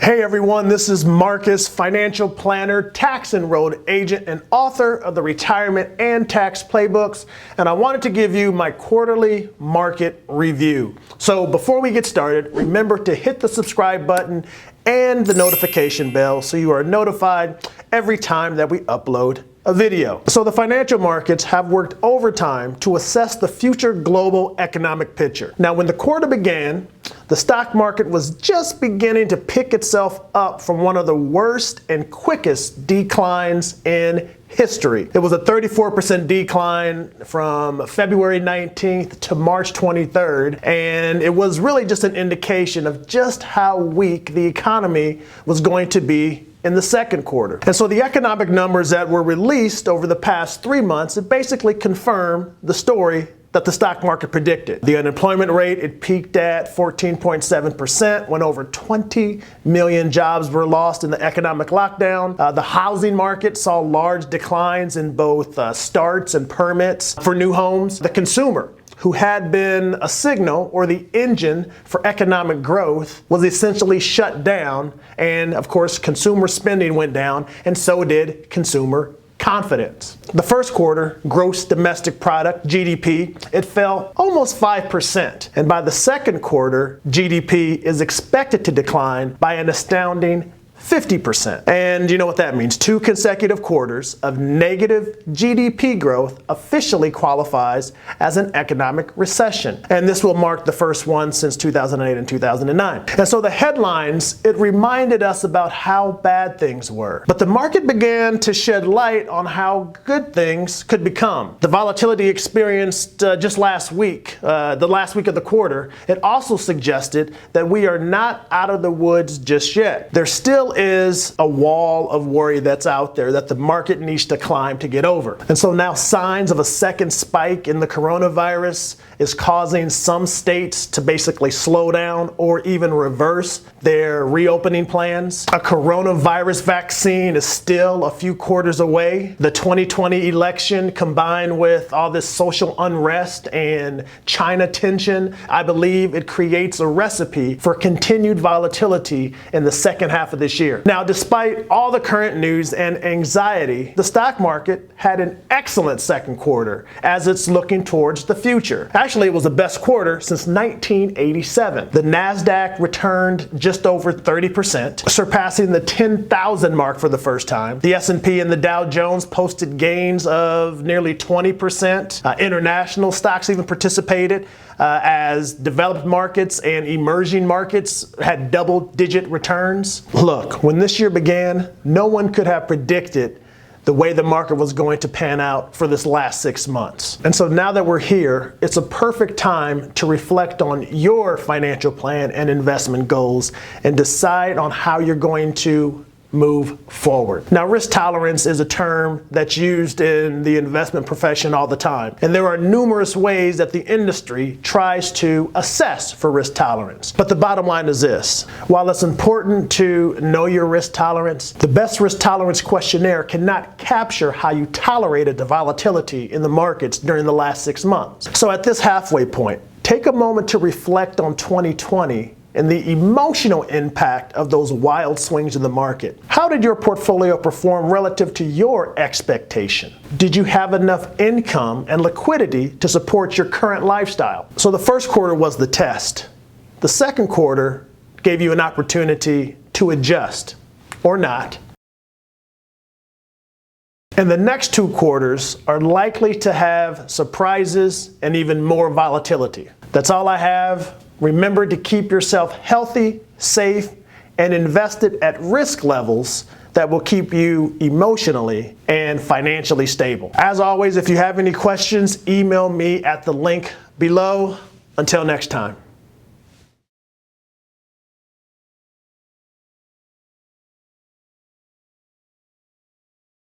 Hey everyone, this is Marcus, financial planner, tax enrolled agent, and author of the Retirement and Tax Playbooks, and I wanted to give you my quarterly market review. So before we get started, remember to hit the subscribe button and the notification bell so you are notified every time that we upload a video. So the financial markets have worked overtime to assess the future global economic picture. Now, when the quarter began, the stock market was just beginning to pick itself up from one of the worst and quickest declines in history. It was a 34% decline from February 19th to March 23rd, and it was really just an indication of just how weak the economy was going to be in the second quarter. And so the economic numbers that were released over the past 3 months, it basically confirmed the story that the stock market predicted. The unemployment rate, it peaked at 14.7%, when over 20 million jobs were lost in the economic lockdown. The housing market saw large declines in both starts and permits for new homes. The consumer, who had been a signal or the engine for economic growth, was essentially shut down, and of course consumer spending went down, and so did consumer confidence. The first quarter gross domestic product, GDP, it fell almost 5%, and by the second quarter, GDP is expected to decline by an astounding 50%. And you know what that means. 2 consecutive quarters of negative GDP growth officially qualifies as an economic recession. And this will mark the first one since 2008 and 2009. And so the headlines, it reminded us about how bad things were. But the market began to shed light on how good things could become. The volatility experienced just last week, the last week of the quarter, it also suggested that we are not out of the woods just yet. There still is a wall of worry that's out there that the market needs to climb to get over. And so now signs of a second spike in the coronavirus is causing some states to basically slow down or even reverse their reopening plans. A coronavirus vaccine is still a few quarters away. The 2020 election, combined with all this social unrest and China tension, I believe it creates a recipe for continued volatility in the second half of this year. Now, despite all the current news and anxiety, the stock market had an excellent second quarter as it's looking towards the future. Actually, it was the best quarter since 1987. The Nasdaq returned just over 30%, surpassing the 10,000 mark for the first time. The S&P and the Dow Jones posted gains of nearly 20%. International stocks even participated as developed markets and emerging markets had double-digit returns. Look, when this year began, no one could have predicted the way the market was going to pan out for this last 6 months. And so now that we're here, it's a perfect time to reflect on your financial plan and investment goals and decide on how you're going to move forward. Now, risk tolerance is a term that's used in the investment profession all the time. And there are numerous ways that the industry tries to assess for risk tolerance. But the bottom line is this: while it's important to know your risk tolerance, the best risk tolerance questionnaire cannot capture how you tolerated the volatility in the markets during the last 6 months. So at this halfway point, take a moment to reflect on 2020 and the emotional impact of those wild swings in the market. How did your portfolio perform relative to your expectation? Did you have enough income and liquidity to support your current lifestyle? So the first quarter was the test. The second quarter gave you an opportunity to adjust, or not. And the next 2 quarters are likely to have surprises and even more volatility. That's all I have. Remember to keep yourself healthy, safe, and invested at risk levels that will keep you emotionally and financially stable. As always, if you have any questions, email me at the link below. Until next time.